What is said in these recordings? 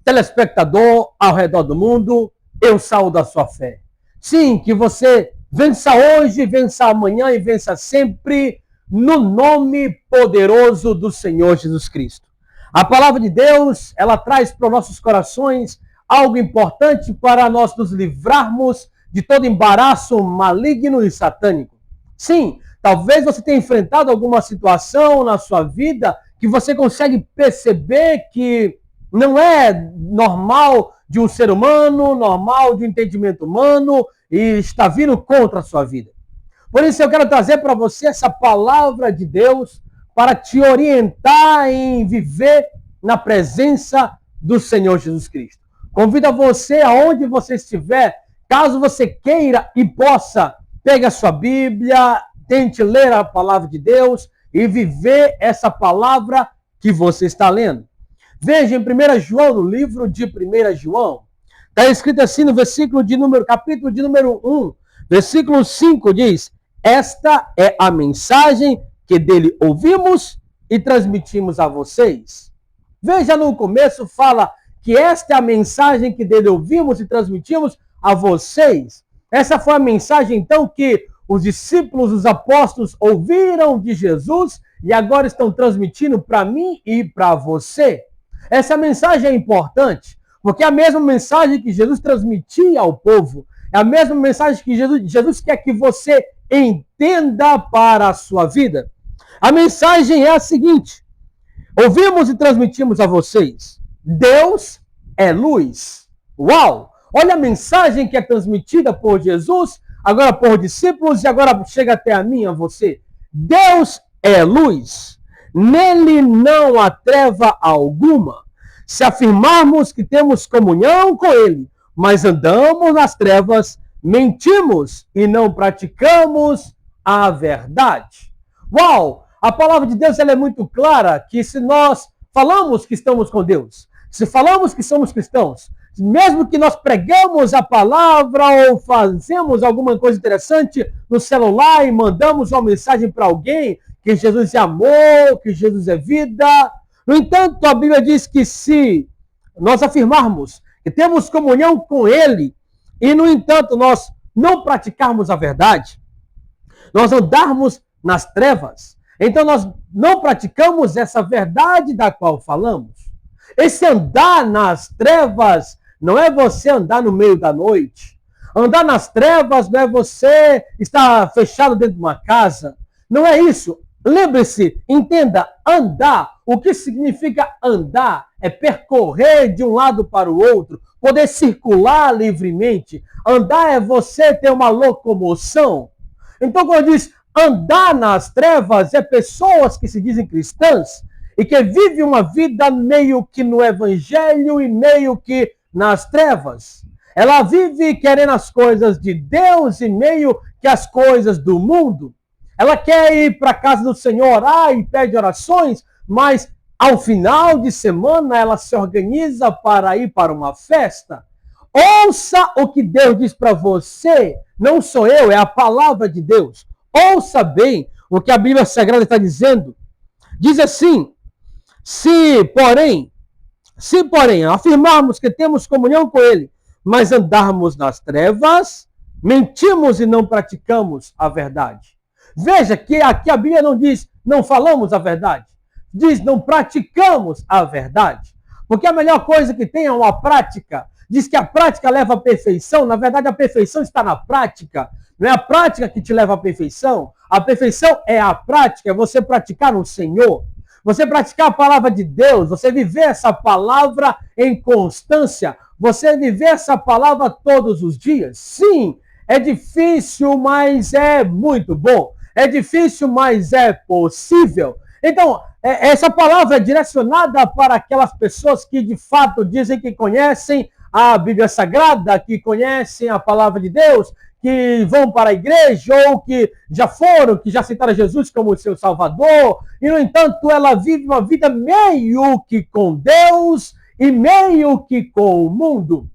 telespectador ao redor do mundo, eu saúdo a sua fé. Sim, que você vença hoje, vença amanhã e vença sempre no nome poderoso do Senhor Jesus Cristo. A palavra de Deus, ela traz para os nossos corações algo importante para nós nos livrarmos de todo embaraço maligno e satânico. Sim, talvez você tenha enfrentado alguma situação na sua vida que você consegue perceber que não é normal de um ser humano, normal de entendimento humano e está vindo contra a sua vida. Por isso eu quero trazer para você essa palavra de Deus para te orientar em viver na presença do Senhor Jesus Cristo. Convido a você, aonde você estiver, caso você queira e possa, pegue a sua Bíblia, tente ler a palavra de Deus e viver essa palavra que você está lendo. Veja em 1 João, no livro de 1 João, está escrito assim no capítulo de número 1, versículo 5, diz: esta é a mensagem que dele ouvimos e transmitimos a vocês. Veja no começo, fala que esta é a mensagem que dele ouvimos e transmitimos a vocês. Essa foi a mensagem, então, que os discípulos, os apóstolos, ouviram de Jesus e agora estão transmitindo para mim e para você. Essa mensagem é importante, porque é a mesma mensagem que Jesus transmitia ao povo. É a mesma mensagem que Jesus quer que você entenda para a sua vida. A mensagem é a seguinte: ouvimos e transmitimos a vocês. Deus é luz. Uau! Olha a mensagem que é transmitida por Jesus, agora por discípulos e agora chega até a mim, a você. Deus é luz. Nele não há treva alguma. Se afirmarmos que temos comunhão com ele, mas andamos nas trevas, mentimos e não praticamos a verdade. Uau! A palavra de Deus ela é muito clara que se nós falamos que estamos com Deus, se falamos que somos cristãos, mesmo que nós pregamos a palavra ou fazemos alguma coisa interessante no celular e mandamos uma mensagem para alguém que Jesus é amor, que Jesus é vida. No entanto, a Bíblia diz que se nós afirmarmos que temos comunhão com Ele e, no entanto, nós não praticarmos a verdade, nós andarmos nas trevas, então nós não praticamos essa verdade da qual falamos. Esse andar nas trevas não é você andar no meio da noite. Andar nas trevas não é você estar fechado dentro de uma casa. Não é isso. Lembre-se, entenda, andar. O que significa andar? É percorrer de um lado para o outro, poder circular livremente. Andar é você ter uma locomoção. Então, quando diz andar nas trevas, é pessoas que se dizem cristãs e que vivem uma vida meio que no evangelho e meio que nas trevas. Ela vive querendo as coisas de Deus e meio que as coisas do mundo. Ela quer ir para a casa do Senhor, orar e pede orações, mas ao final de semana ela se organiza para ir para uma festa. Ouça o que Deus diz para você. Não sou eu, é a palavra de Deus. Ouça bem o que a Bíblia Sagrada está dizendo. Diz assim: se porém afirmarmos que temos comunhão com Ele, mas andarmos nas trevas, mentimos e não praticamos a verdade. Veja que aqui a Bíblia não diz não falamos a verdade. Diz não praticamos a verdade. Porque a melhor coisa que tem é uma prática. Diz que a prática leva à perfeição. Na verdade, a perfeição está na prática. Não é a prática que te leva à perfeição. A perfeição é a prática, é você praticar no Senhor. Você praticar a palavra de Deus, você viver essa palavra em constância, você viver essa palavra todos os dias. Sim, é difícil, mas é muito bom. É difícil, mas é possível. Então, essa palavra é direcionada para aquelas pessoas que de fato dizem que conhecem a Bíblia Sagrada, que conhecem a palavra de Deus, que vão para a igreja ou que já foram, que já aceitaram Jesus como seu Salvador. E, no entanto, ela vive uma vida meio que com Deus e meio que com o mundo.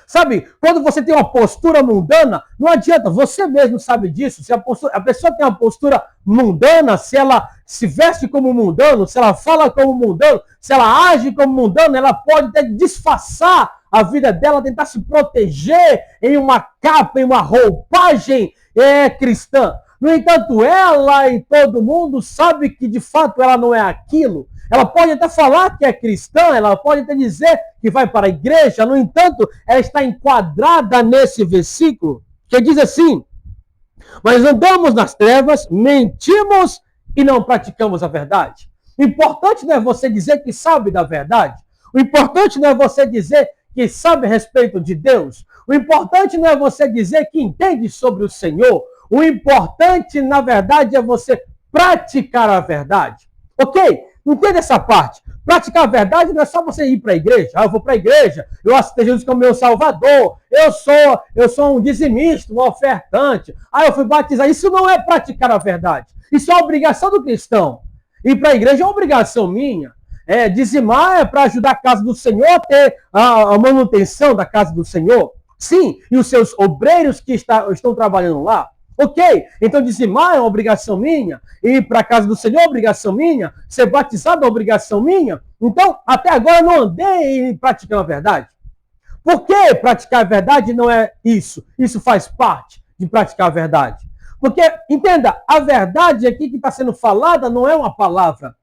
Sabe, quando você tem uma postura mundana, não adianta, você mesmo sabe disso. Se a pessoa tem uma postura mundana, se ela se veste como mundano, se ela fala como mundano, se ela age como mundano, ela pode até disfarçar a vida dela, tentar se proteger em uma capa, em uma roupagem cristã. No entanto, ela e todo mundo sabe que de fato ela não é aquilo. Ela pode até falar que é cristã, ela pode até dizer que vai para a igreja, no entanto, ela está enquadrada nesse versículo, que diz assim: mas andamos nas trevas, mentimos e não praticamos a verdade. O importante não é você dizer que sabe da verdade. O importante não é você dizer que sabe a respeito de Deus. O importante não é você dizer que entende sobre o Senhor. O importante, na verdade, é você praticar a verdade. Ok? Entenda essa parte. Praticar a verdade não é só você ir para a igreja. Eu vou para a igreja, eu aceito Jesus como meu Salvador, eu sou um dizimista, um ofertante. Eu fui batizado. Isso não é praticar a verdade. Isso é obrigação do cristão. Ir para a igreja é uma obrigação minha. Dizimar é para ajudar a casa do Senhor a ter a manutenção da casa do Senhor. Sim, e os seus obreiros que estão trabalhando lá. Ok, então dizimar é uma obrigação minha, ir para a casa do Senhor é uma obrigação minha, ser batizado é uma obrigação minha. Então, até agora eu não andei praticando a verdade. Por que praticar a verdade não é isso? Isso faz parte de praticar a verdade. Porque, entenda, a verdade aqui que está sendo falada não é uma palavra.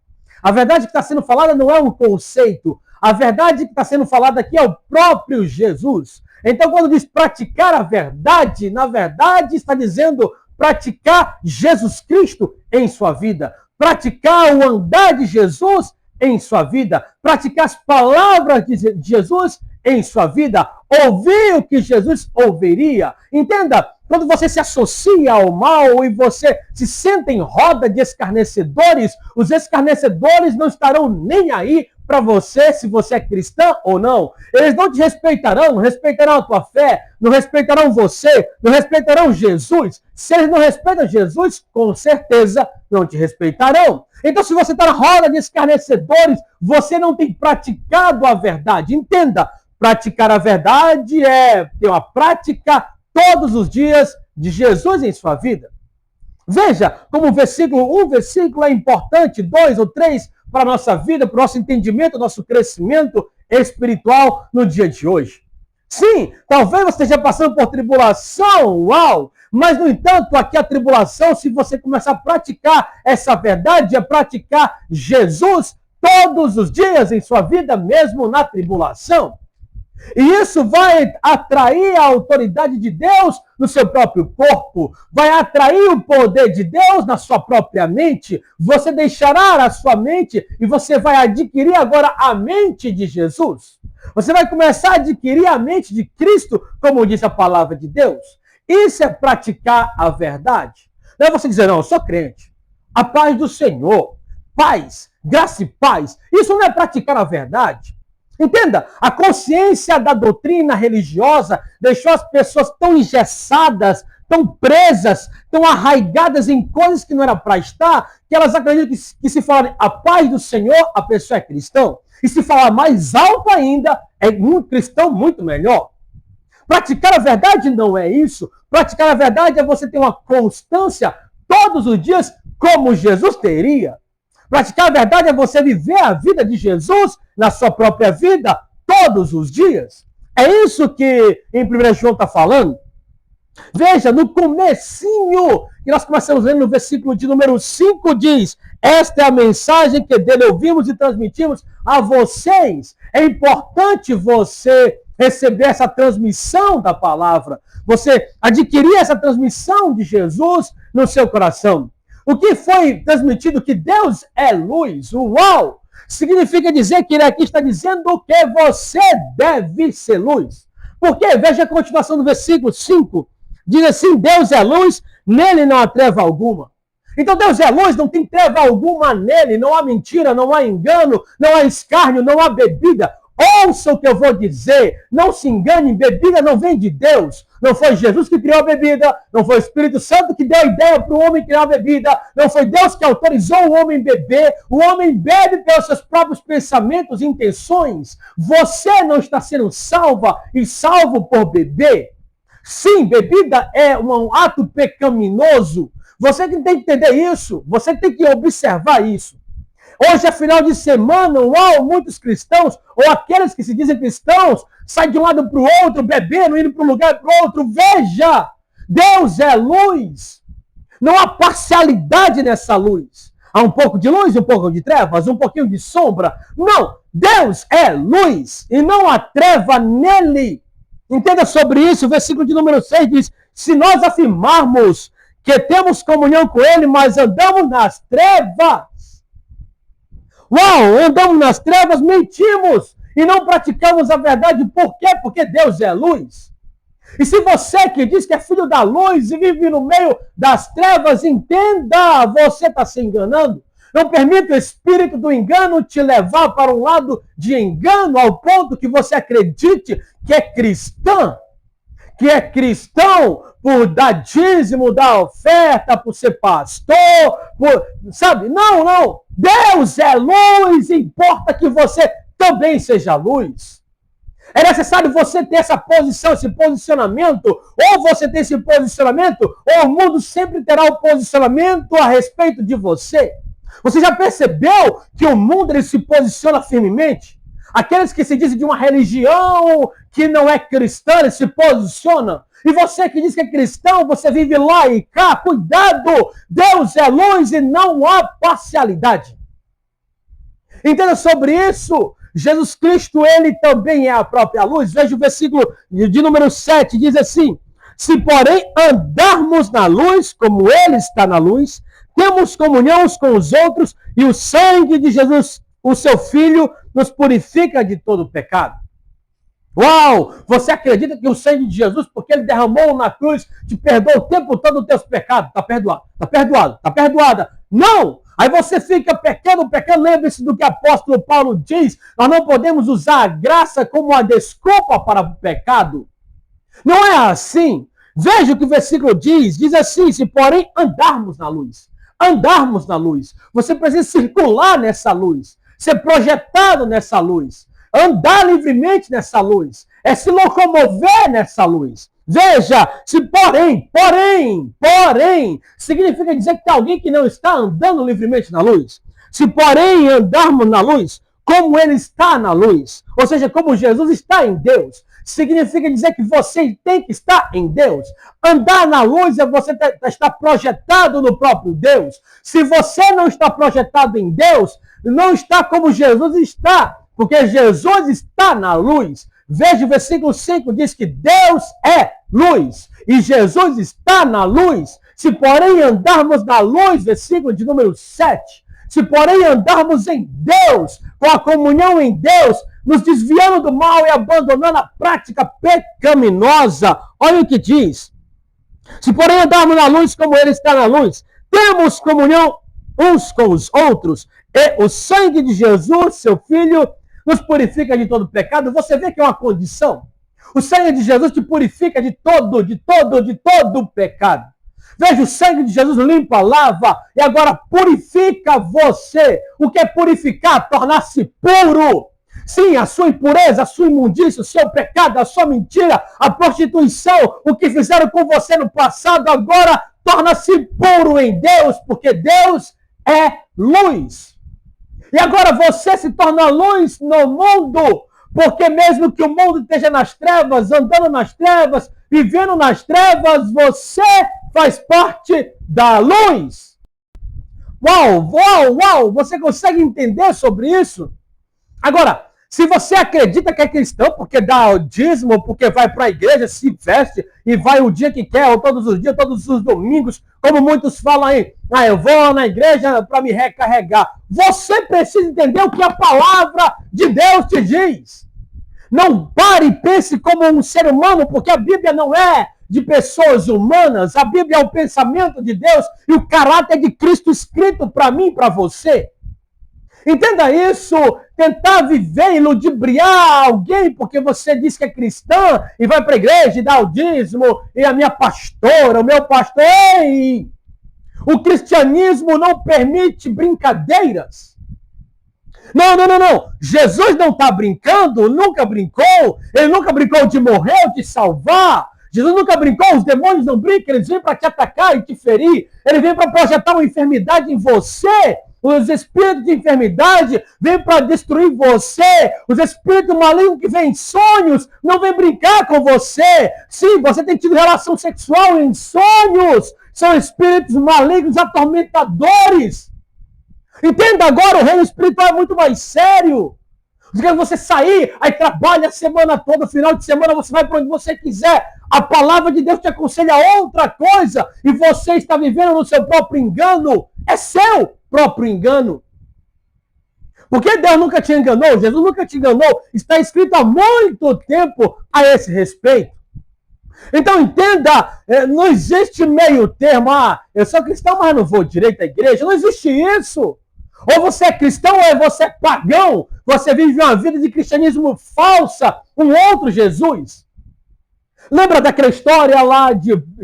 A verdade que está sendo falada não é um conceito. A verdade que está sendo falada aqui é o próprio Jesus. Então, quando diz praticar a verdade, na verdade está dizendo praticar Jesus Cristo em sua vida. Praticar o andar de Jesus em sua vida. Praticar as palavras de Jesus em sua vida. Ouvir o que Jesus ouviria. Entenda, quando você se associa ao mal e você se senta em roda de escarnecedores, os escarnecedores não estarão nem aí para você, se você é cristã ou não. Eles não te respeitarão, não respeitarão a tua fé, não respeitarão você, não respeitarão Jesus. Se eles não respeitam Jesus, com certeza não te respeitarão. Então, se você está na roda de escarnecedores, você não tem praticado a verdade. Entenda, praticar a verdade é ter uma prática todos os dias de Jesus em sua vida. Veja como um versículo é importante, 2 ou 3, para a nossa vida, para o nosso entendimento, nosso crescimento espiritual no dia de hoje. Sim, talvez você esteja passando por tribulação, uau! Mas, no entanto, aqui a tribulação, se você começar a praticar essa verdade, é praticar Jesus todos os dias em sua vida, mesmo na tribulação. E isso vai atrair a autoridade de Deus no seu próprio corpo, vai atrair o poder de Deus na sua própria mente. Você deixará a sua mente e você vai adquirir agora a mente de Jesus. Você vai começar a adquirir a mente de Cristo, como diz a palavra de Deus. Isso é praticar a verdade. Não é você dizer, não, eu sou crente. A paz do Senhor, paz, graça e paz. Isso não é praticar a verdade. Entenda, a consciência da doutrina religiosa deixou as pessoas tão engessadas, tão presas, tão arraigadas em coisas que não era para estar, que elas acreditam que se falar a paz do Senhor, a pessoa é cristão. E se falar mais alto ainda, é um cristão muito melhor. Praticar a verdade não é isso. Praticar a verdade é você ter uma constância todos os dias, como Jesus teria. Praticar a verdade é você viver a vida de Jesus na sua própria vida todos os dias. É isso que em 1 João está falando. Veja, no comecinho, que nós começamos lendo no versículo de número 5, diz: esta é a mensagem que dele ouvimos e transmitimos a vocês. É importante você receber essa transmissão da palavra, você adquirir essa transmissão de Jesus no seu coração. O que foi transmitido que Deus é luz, uau! Significa dizer que ele aqui está dizendo que você deve ser luz. Porque, veja a continuação do versículo 5, diz assim: Deus é luz, nele não há treva alguma. Então Deus é luz, não tem treva alguma nele, não há mentira, não há engano, não há escárnio, não há bebida. Ouça o que eu vou dizer. Não se engane, bebida não vem de Deus. Não foi Jesus que criou a bebida. Não foi o Espírito Santo que deu a ideia para o homem criar a bebida. Não foi Deus que autorizou o homem beber. O homem bebe pelos seus próprios pensamentos e intenções. Você não está sendo salva e salvo por beber. Sim, bebida é um ato pecaminoso. Você tem que entender isso. Você tem que observar isso. Hoje é final de semana, muitos cristãos, ou aqueles que se dizem cristãos, saem de um lado para o outro, bebendo, indo para um lugar para o outro. Veja, Deus é luz. Não há parcialidade nessa luz. Há um pouco de luz, um pouco de trevas, um pouquinho de sombra. Não, Deus é luz e não há treva nele. Entenda sobre isso, o versículo de número 6 diz, se nós afirmarmos que temos comunhão com ele, mas andamos nas trevas, andamos nas trevas, mentimos e não praticamos a verdade. Por quê? Porque Deus é luz. E se você que diz que é filho da luz e vive no meio das trevas, entenda, você está se enganando. Não permita o espírito do engano te levar para um lado de engano ao ponto que você acredite que é cristã, que é cristão por dar dízimo, dar oferta, por ser pastor, sabe? Não. Deus é luz, importa que você também seja luz. É necessário você ter essa posição, esse posicionamento, ou você tem esse posicionamento, ou o mundo sempre terá o posicionamento a respeito de você. Você já percebeu que o mundo ele se posiciona firmemente? Aqueles que se dizem de uma religião que não é cristã, eles se posicionam. E você que diz que é cristão, você vive lá e cá. Cuidado! Deus é luz e não há parcialidade. Entenda sobre isso. Jesus Cristo, ele também é a própria luz. Veja o versículo de número 7, diz assim, se porém andarmos na luz, como ele está na luz, temos comunhão uns com os outros e o sangue de Jesus, o seu Filho, nos purifica de todo pecado. Você acredita que o sangue de Jesus, porque ele derramou na cruz, te perdoa o tempo todo os teus pecados? Está perdoado, está perdoado, está perdoada. Não! Aí você fica pecando. Lembre-se do que o apóstolo Paulo diz. Nós não podemos usar a graça como uma desculpa para o pecado. Não é assim. Veja o que o versículo diz. Diz assim, se porém andarmos na luz. Andarmos na luz. Você precisa circular nessa luz. Ser projetado nessa luz. Andar livremente nessa luz. É se locomover nessa luz. Veja, se porém, significa dizer que tem alguém que não está andando livremente na luz. Se porém andarmos na luz, como ele está na luz, ou seja, como Jesus está em Deus, significa dizer que você tem que estar em Deus. Andar na luz é você estar projetado no próprio Deus. Se você não está projetado em Deus, não está como Jesus está, porque Jesus está na luz. Veja o versículo 5, diz que Deus é luz e Jesus está na luz. Se porém andarmos na luz, versículo de número 7, se porém andarmos em Deus, com a comunhão em Deus, nos desviando do mal e abandonando a prática pecaminosa, olha o que diz. Se porém andarmos na luz como ele está na luz, temos comunhão uns com os outros, e o sangue de Jesus, seu Filho, nos purifica de todo pecado. Você vê que é uma condição. O sangue de Jesus te purifica de todo pecado. Veja, o sangue de Jesus limpa, lava e agora purifica você. O que é purificar? Tornar-se puro. Sim, a sua impureza, a sua imundícia, o seu pecado, a sua mentira, a prostituição, o que fizeram com você no passado, agora torna-se puro em Deus, porque Deus é luz. E agora você se torna luz no mundo, porque mesmo que o mundo esteja nas trevas, andando nas trevas, vivendo nas trevas, você faz parte da luz. Você consegue entender sobre isso? Agora, se você acredita que é cristão porque dá o dízimo, porque vai para a igreja, se veste e vai o dia que quer, ou todos os dias, todos os domingos, como muitos falam aí, eu vou na igreja para me recarregar. Você precisa entender o que a palavra de Deus te diz. Não pare e pense como um ser humano, porque a Bíblia não é de pessoas humanas. A Bíblia é o pensamento de Deus e o caráter de Cristo escrito para mim e para você. Entenda isso. Tentar viver e ludibriar alguém porque você diz que é cristã e vai para a igreja e dá o dízimo e a minha pastora, o meu pastor. Ei! O cristianismo não permite brincadeiras. Não. Jesus não está brincando, nunca brincou. Ele nunca brincou de morrer ou de salvar. Jesus nunca brincou, os demônios não brincam, eles vêm para te atacar e te ferir. Ele vem para projetar uma enfermidade em você. Os espíritos de enfermidade vêm para destruir você. Os espíritos malignos que vêm em sonhos não vêm brincar com você. Sim, você tem tido relação sexual em sonhos. São espíritos malignos atormentadores. Entenda agora, o reino espiritual é muito mais sério. Você sair, aí trabalha a semana toda, final de semana você vai para onde você quiser. A palavra de Deus te aconselha outra coisa e você está vivendo no seu próprio engano. É seu próprio engano. Porque Deus nunca te enganou, Jesus nunca te enganou. Está escrito há muito tempo a esse respeito. Então entenda, não existe meio termo. Eu sou cristão, mas não vou direito à igreja. Não existe isso. Ou você é cristão ou você é pagão. Você vive uma vida de cristianismo falsa, um outro Jesus. Lembra daquela história lá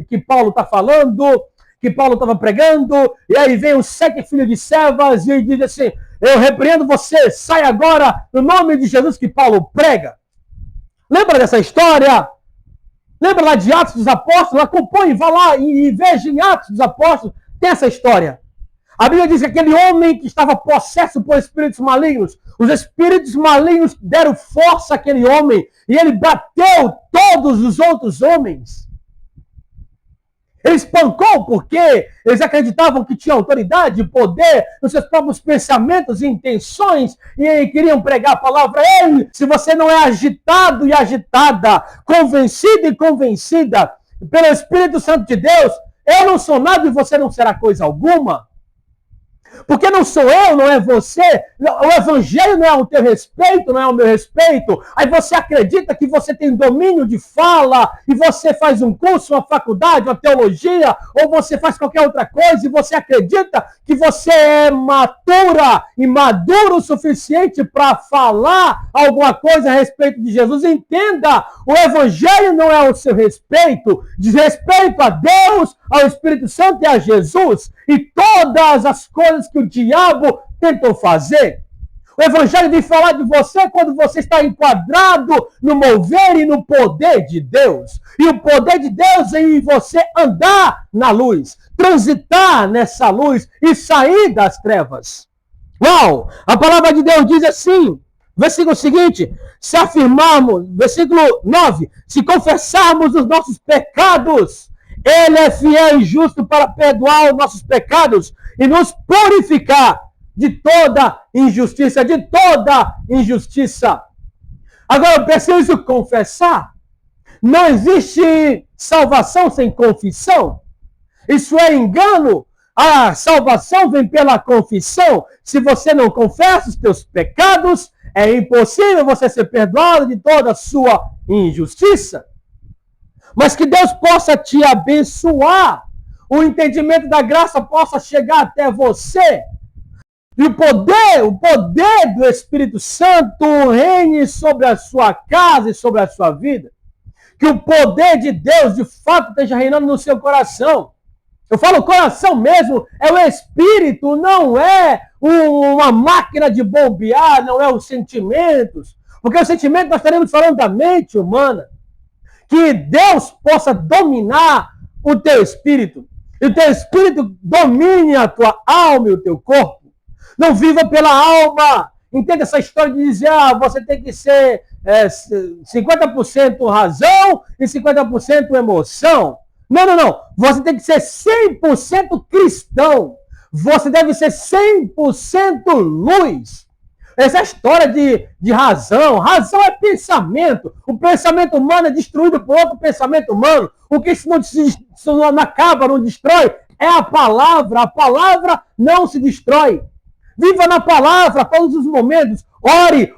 que Paulo está falando, que Paulo estava pregando, e aí vem os 7 filhos de servas e diz assim, eu repreendo você, sai agora no nome de Jesus que Paulo prega. Lembra dessa história? Lembra lá de Atos dos Apóstolos? Acompanhe, vá lá e veja em Atos dos Apóstolos, tem essa história. A Bíblia diz que aquele homem que estava possesso por espíritos malignos, os espíritos malignos deram força àquele homem e ele bateu todos os outros homens. Ele espancou porque eles acreditavam que tinha autoridade e poder nos seus próprios pensamentos e intenções e queriam pregar a palavra. Ei, se você não é agitado e agitada, convencido e convencida pelo Espírito Santo de Deus, eu não sou nada e você não será coisa alguma. Porque não sou eu, não é você. O evangelho não é o teu respeito, não é o meu respeito. Aí você acredita que você tem domínio de fala e você faz um curso, uma faculdade, uma teologia, ou você faz qualquer outra coisa e você acredita que você é matura e maduro o suficiente para falar alguma coisa a respeito de Jesus. Entenda, o evangelho não é o seu respeito. Diz respeito a Deus, ao Espírito Santo e a Jesus. E todas as coisas que o diabo tentou fazer. O evangelho vem falar de você quando você está enquadrado no mover e no poder de Deus. E o poder de Deus é em você andar na luz, transitar nessa luz e sair das trevas. Uau! A palavra de Deus diz assim, versículo seguinte, se afirmarmos, versículo 9, se confessarmos os nossos pecados, Ele é fiel e justo para perdoar os nossos pecados e nos purificar de toda injustiça, de toda injustiça. Agora eu preciso confessar. Não existe salvação sem confissão. Isso é engano. A salvação vem pela confissão. Se você não confessa os teus pecados, é impossível você ser perdoado de toda a sua injustiça. Mas que Deus possa te abençoar. O entendimento da graça possa chegar até você. E o poder do Espírito Santo reine sobre a sua casa e sobre a sua vida. Que o poder de Deus, de fato, esteja reinando no seu coração. Eu falo coração mesmo, é o Espírito, não é uma máquina de bombear, não é os sentimentos. Porque os sentimentos nós estaremos falando da mente humana. Que Deus possa dominar o teu espírito. E o teu espírito domine a tua alma e o teu corpo. Não viva pela alma. Entenda essa história de dizer, você tem que ser 50% razão e 50% emoção. Não. Você tem que ser 100% cristão. Você deve ser 100% luz. Essa história de razão. Razão é pensamento. O pensamento humano é destruído por outro pensamento humano. O que não acaba, não destrói, é a palavra. A palavra não se destrói. Viva na palavra todos os momentos. Ore,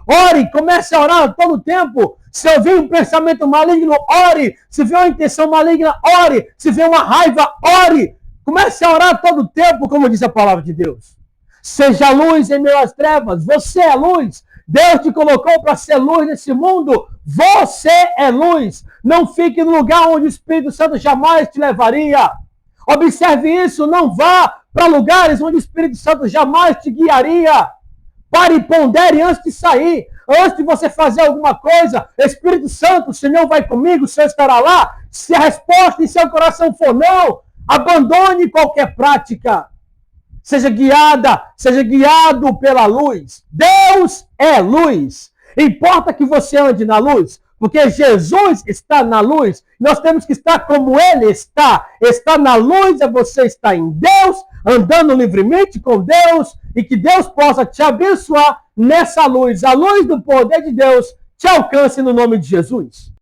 comece a orar todo o tempo. Se ouvir um pensamento maligno, ore. Se vê uma intenção maligna, ore. Se vê uma raiva, ore. Comece a orar todo o tempo, como diz a palavra de Deus. Seja luz em meio às trevas. Você é luz. Deus te colocou para ser luz nesse mundo. Você é luz. Não fique no lugar onde o Espírito Santo jamais te levaria. Observe isso. Não vá para lugares onde o Espírito Santo jamais te guiaria. Pare e pondere antes de sair. Antes de você fazer alguma coisa, Espírito Santo, o Senhor vai comigo, o Senhor estará lá. Se a resposta em seu coração for não, abandone qualquer prática. Seja guiado pela luz. Deus é luz. Importa que você ande na luz, porque Jesus está na luz. Nós temos que estar como Ele está. Estar na luz é você estar em Deus, andando livremente com Deus, e que Deus possa te abençoar nessa luz. A luz do poder de Deus te alcance no nome de Jesus.